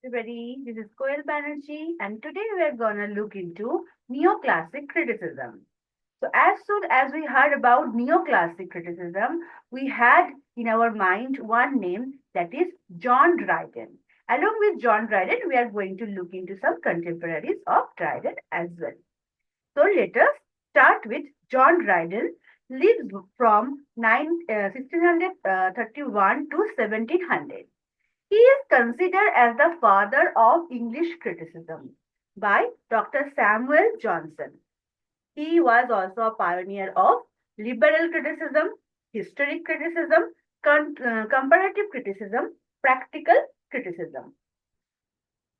everybody. This is Koel Banerjee, and today we are gonna look into neoclassic criticism. So, as soon as we heard about neoclassic criticism, we had in our mind one name that is John Dryden. Along with John Dryden, we are going to look into some contemporaries of Dryden as well. So, let us start with John Dryden, lived from 1631 to 1700. He is considered as the father of English criticism by Dr. Samuel Johnson. He was also a pioneer of liberal criticism, historic criticism, comparative criticism, practical criticism.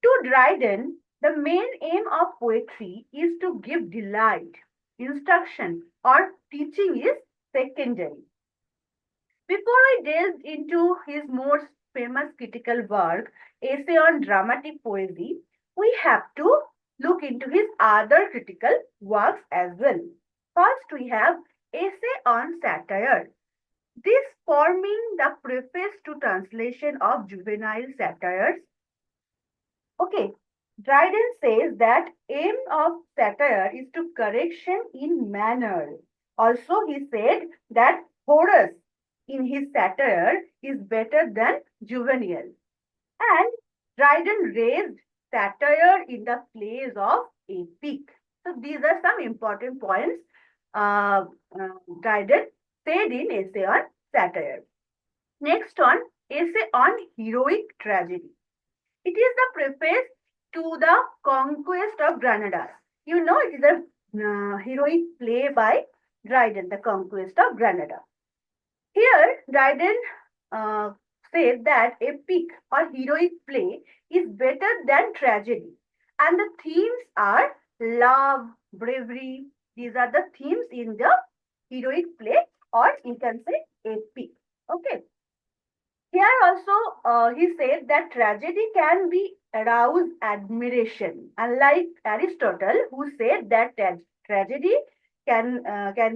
To Dryden, the main aim of poetry is to give delight. Instruction or teaching is secondary. Before I delved into his most famous critical work, Essay on Dramatic Poesy, we have to look into his other critical works as well. First, we have Essay on Satire. This forming the preface to translation of juvenile satires. Okay, Dryden says that aim of satire is to correction in manner. Also, he said that Horace in his satire is better than Juvenal. And Dryden raised satire in the place of epic. So these are some important points Dryden said in Essay on Satire. Next on Essay on Heroic Tragedy. It is the preface to the Conquest of Granada. You know, it is a heroic play by Dryden, the Conquest of Granada. Here, Dryden uh, said that epic or heroic play is better than tragedy. And the themes are love, bravery. These are the themes in the heroic play, or you can say epic. Okay. Here also, he said that tragedy can be arouse admiration, unlike Aristotle, who said that tragedy can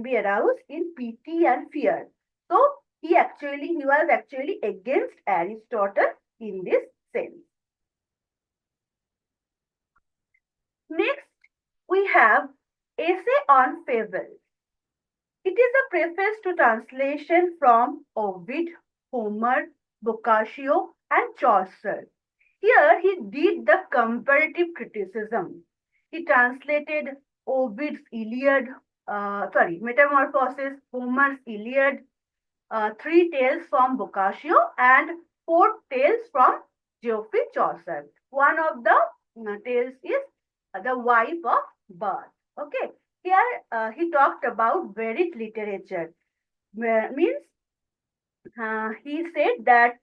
be aroused in pity and fear. So he was actually against Aristotle in this sense. Next, we have Essay on Fables. It is a preface to translation from Ovid, Homer, Boccaccio, and Chaucer. Here he did the comparative criticism. He translated Ovid's Metamorphosis, Homer's Iliad, three tales from Boccaccio, and four tales from Geoffrey Chaucer. One of the tales is the wife of Bath. Okay, here he talked about varied literature. Means he said that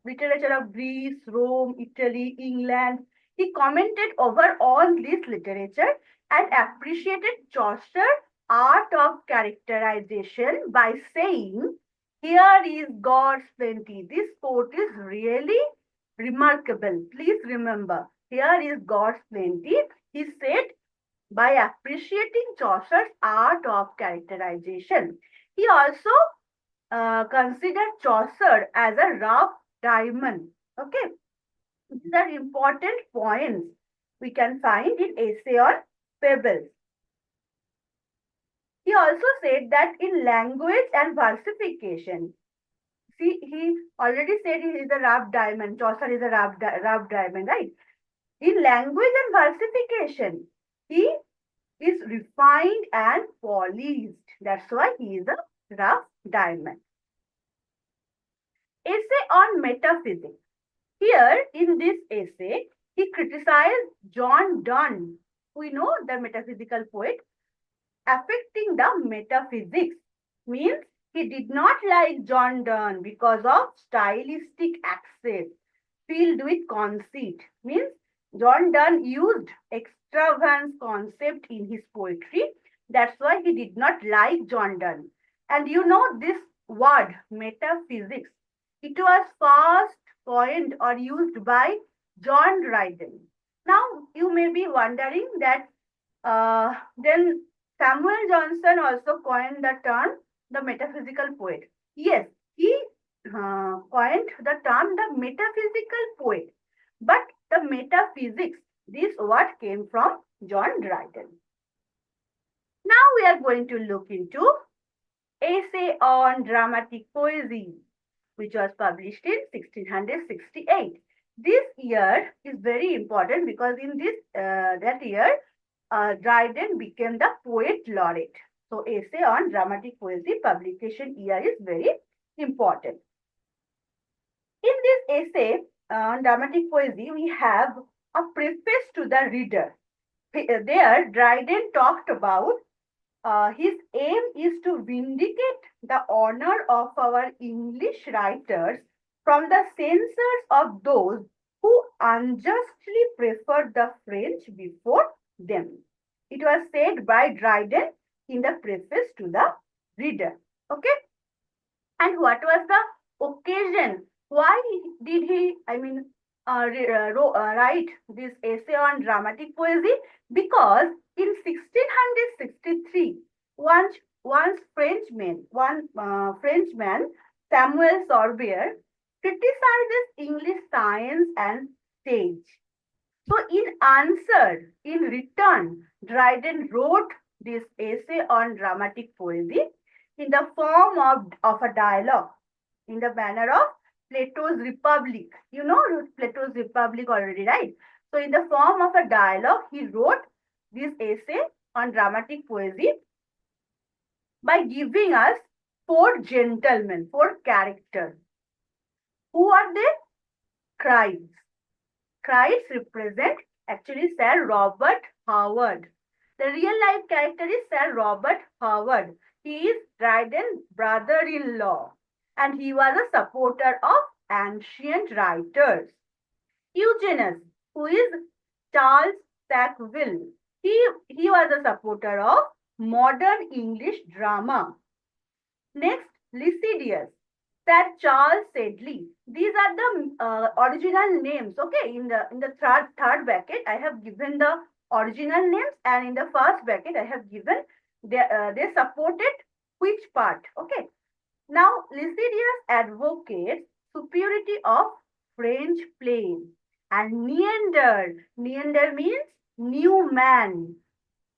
literature of Greece, Rome, Italy, England, he commented over all this literature and appreciated Chaucer's art of characterization by saying, here is God's plenty. This quote is really remarkable. Please remember, here is God's plenty. He said by appreciating Chaucer's art of characterization. He also considered Chaucer as a rough diamond. Okay, these are important points we can find in Essay on Fables. He also said that in language and versification, see, he already said he is a rough diamond. Chaucer is a rough diamond, right? In language and versification, he is refined and polished. That's why he is a rough diamond. Essay on metaphysics. Here in this essay, he criticized John Donne. We know the metaphysical poet. Affecting the metaphysics means he did not like John Donne because of stylistic access filled with conceit. Means John Donne used extravagance concept in his poetry. That's why he did not like John Donne. And you know this word, metaphysics, it was first coined or used by John Dryden. Now you may be wondering that then Samuel Johnson also coined the term the metaphysical poet. Yes, he coined the term the metaphysical poet. But the metaphysics. This word came from John Dryden. Now we are going to look into Essay on Dramatic Poesy, which was published in 1668. This year is very important because in that year, Dryden became the poet laureate. So, Essay on Dramatic Poesy publication year is very important. In this essay on dramatic poesy, we have a preface to the reader. There, Dryden talked about his aim is to vindicate the honor of our English writers from the censures of those who unjustly preferred the French before them. It was said by Dryden in the preface to the reader. Okay. And what was the occasion? Why did he, write this essay on dramatic poesy? Because in 1663, one Frenchman, Samuel Sorbier, criticizes English science and stage. So in return, Dryden wrote this essay on dramatic poesy in the form of a dialogue, in the manner of Plato's Republic. You know Plato's Republic already, right? So in the form of a dialogue, he wrote this essay on dramatic poesy by giving us four gentlemen, four characters. Who are they? Crites. Crites represent actually Sir Robert Howard. The real life character is Sir Robert Howard. He is Dryden's brother-in-law and he was a supporter of ancient writers. Eugenius, who is Charles Sackville, he was a supporter of modern English drama. Next, Lycidius, Sir Charles Sedley. These are the original names. Okay, in the third bracket, I have given the original names, and in the first bracket, I have given they supported which part. Okay. Now, Lycidius advocates superiority of French plays and Neander. Neander means new man,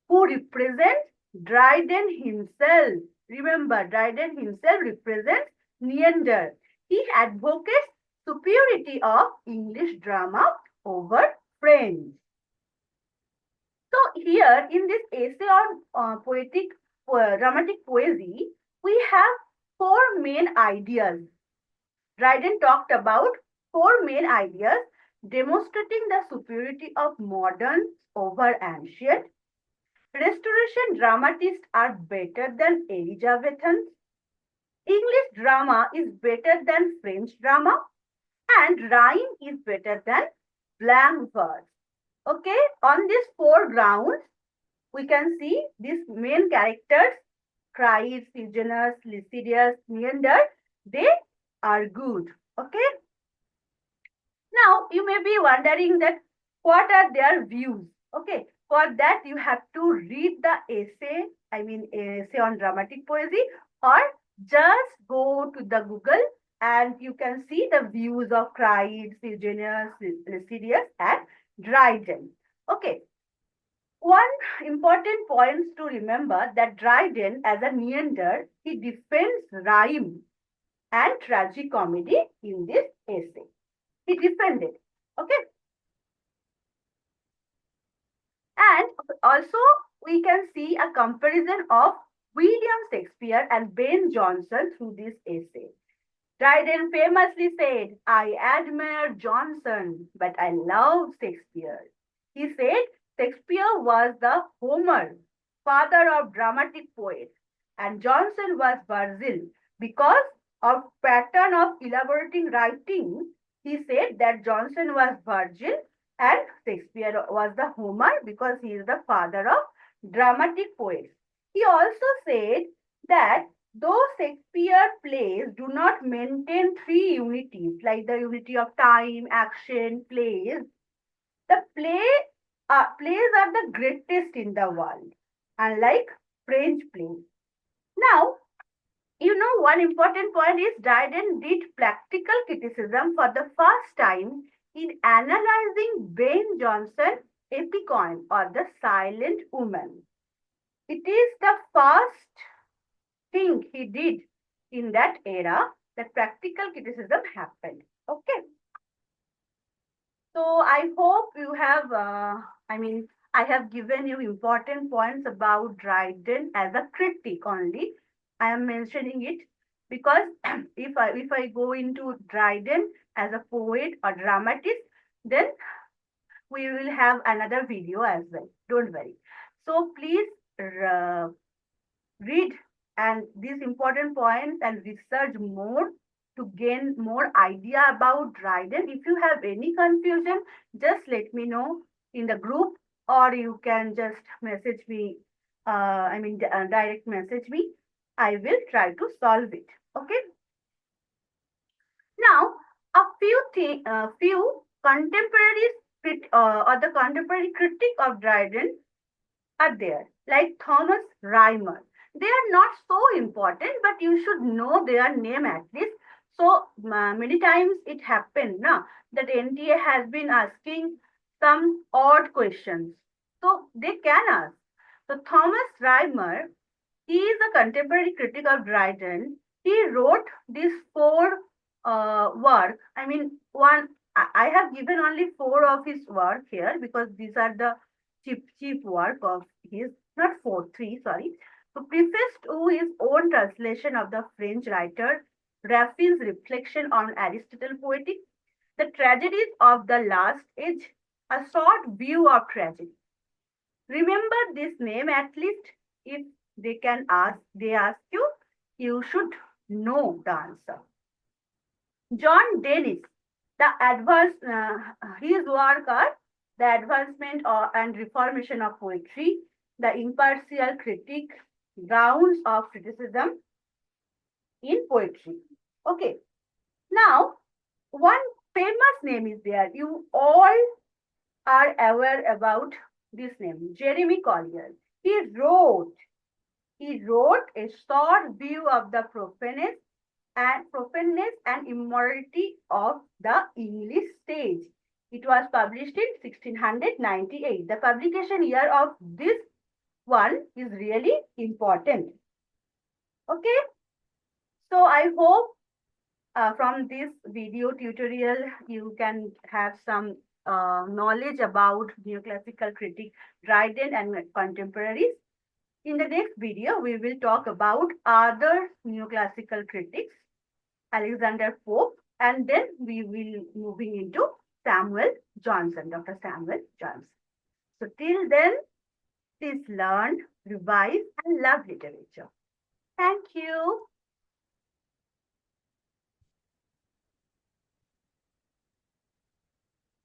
who represents Dryden himself. Remember, Dryden himself represents Neander. He advocates superiority of English drama over French. So here in this essay on dramatic poesy, we have four main ideas. Dryden talked about four main ideas demonstrating the superiority of modern over ancient. Restoration dramatists are better than Elizabethans. English drama is better than French drama. And rhyme is better than blank verse. Okay, on these four grounds, we can see these main characters, Crites, Eugenius, Lycidius, Neander, they are good. Okay. Now, you may be wondering that what are their views? Okay, for that you have to read the essay, essay on dramatic poesy, or just go to the Google and you can see the views of Crites, Eugenius, Lycidius, and Dryden. Okay. One important point to remember that Dryden, as a Neander, he defends rhyme and tragicomedy in this essay. He defended. Okay. And also we can see a comparison of William Shakespeare and Ben Jonson through this essay. Dryden famously said, I admire Jonson, but I love Shakespeare. He said Shakespeare was the Homer, father of dramatic poets, and Jonson was Virgil. Because of pattern of elaborating writing, he said that Jonson was Virgil and Shakespeare was the Homer because he is the father of dramatic poets. He also said that though Shakespeare plays do not maintain three unities like the unity of time, action, plays, the plays are the greatest in the world, unlike French plays. Now, you know, one important point is Dryden did practical criticism for the first time in analyzing Ben Jonson's Epicon or the Silent Woman. It is the first thing he did in that era that practical criticism happened. Okay. So I hope you have, I have given you important points about Dryden as a critic only. I am mentioning it because if I go into Dryden as a poet or dramatist, then we will have another video as well. Don't worry. So please read and these important points and research more to gain more idea about Dryden. If you have any confusion, just let me know in the group or you can just message me, direct message me. I will try to solve it. Okay. Now, few contemporaries or the contemporary critic of Dryden are there, like Thomas Rhymer. They are not so important, but you should know their name at least. So many times it happened now that NTA has been asking some odd questions. So they can ask. So Thomas Rhymer, he is a contemporary critic of Dryden. He wrote these four work. I mean, I have given only four of his work here because these are the cheap work of his, not four, three, sorry. So preface to his own translation of the French writer Raffin's reflection on Aristotle poetic, the tragedies of the last age, a short view of tragedy. Remember this name at least. If they ask you, you should know the answer. John Dennis, his work are the advancement and reformation of poetry, the impartial critic, grounds of criticism in poetry. Okay, now one famous name is there. You all are aware about this name, Jeremy Collier. He wrote a short view of the profaneness and immorality of the English stage. It was published in 1698. The publication year of this one is really important. Okay, so I hope from this video tutorial you can have some knowledge about neoclassical critic Dryden and contemporaries. In the next video, we will talk about other neoclassical critics, Alexander Pope, and then we will moving into Samuel Johnson, Dr. Samuel Johnson. So till then, please learn, revise, and love literature. Thank you.